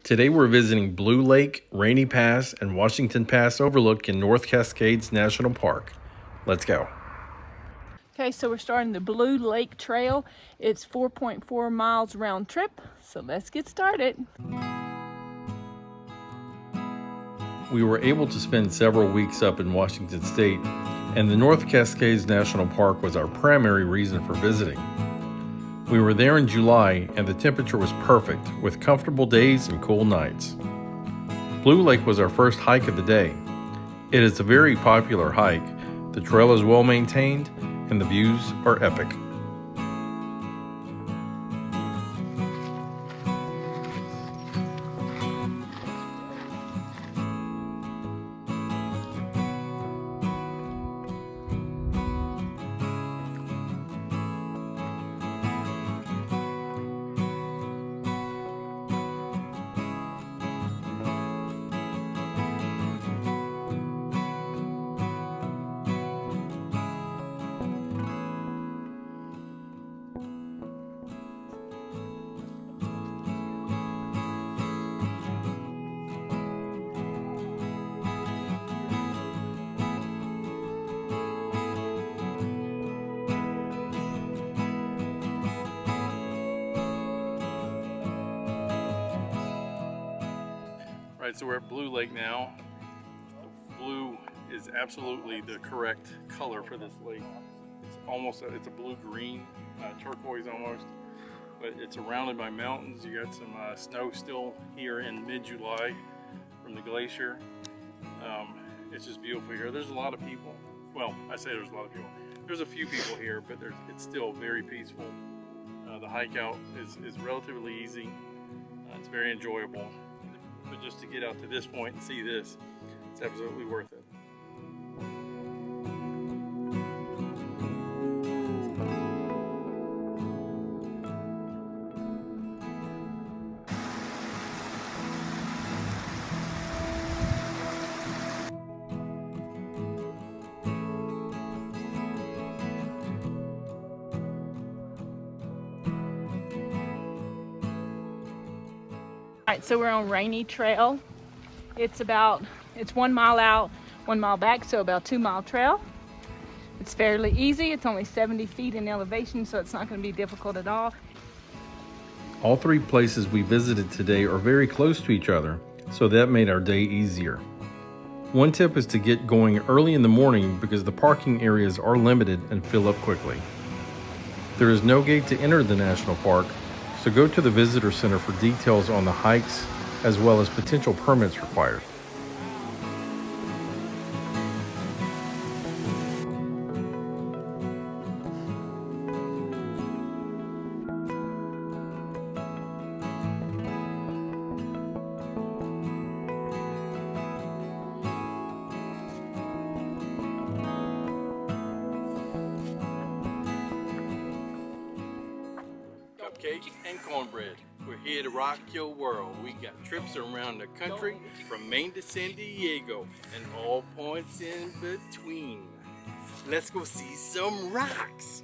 Today we're visiting Blue Lake, Rainy Pass, and Washington Pass Overlook in North Cascades National Park. Let's go. Okay, so we're starting the Blue Lake Trail. It's 4.4 miles round trip, so let's get started. We were able to spend several weeks up in Washington State, and the North Cascades National Park was our primary reason for visiting. We were there in July, and the temperature was perfect, with comfortable days and cool nights. Blue Lake was our first hike of the day. It is a very popular hike. The trail is well maintained, and the views are epic. Right, so we're at Blue Lake now. The blue is absolutely the correct color for this lake. It's a blue-green, turquoise almost, but it's surrounded by mountains. You got some snow still here in mid-July from the glacier. It's just beautiful here. There's a lot of people. Well, I say there's a lot of people. There's a few people here, but it's still very peaceful. The hike out is relatively easy. It's very enjoyable. But just to get out to this point and see this, it's absolutely worth it. All right, so we're on Rainy Trail. It's 1 mile out, 1 mile back, so about 2 mile trail. It's fairly easy. It's only 70 feet in elevation, so it's not going to be difficult at all. All three places we visited today are very close to each other, so that made our day easier. One tip is to get going early in the morning because the parking areas are limited and fill up quickly. There is no gate to enter the national park, so go to the visitor center for details on the hikes as well as potential permits required. Cupcake and cornbread. We're here to rock your world. We got trips around the country from Maine to San Diego and all points in between. Let's go see some rocks.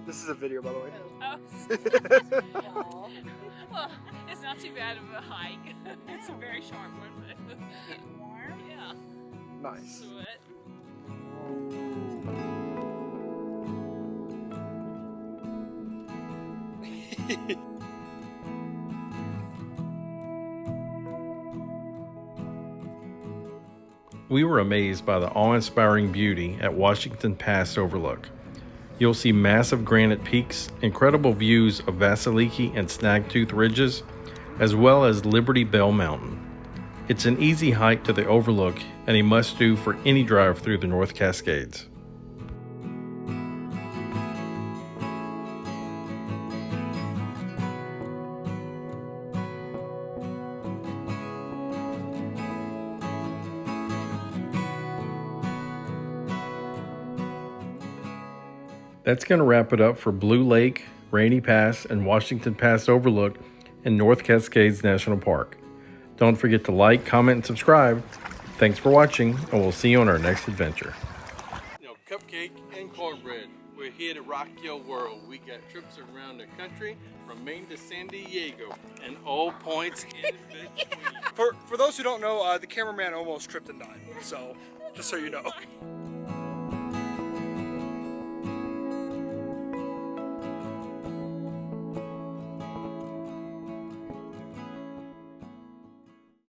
This is a video, by the way. Oh. Well, it's not too bad of a hike. It's a very short one, but warm. Yeah. Nice. Sweat. We were amazed by the awe-inspiring beauty at Washington Pass Overlook. You'll see massive granite peaks, incredible views of Vasiliki and Snagtooth Ridges, as well as Liberty Bell Mountain. It's an easy hike to the overlook and a must-do for any drive through the North Cascades. That's going to wrap it up for Blue Lake, Rainy Pass, and Washington Pass Overlook in North Cascades National Park. Don't forget to like, comment, and subscribe. Thanks for watching, and we'll see you on our next adventure. Cupcake and cornbread. We're here to rock your world. We got trips around the country from Maine to San Diego and all points in between. For those who don't know, the cameraman almost tripped and died. So, just so you know.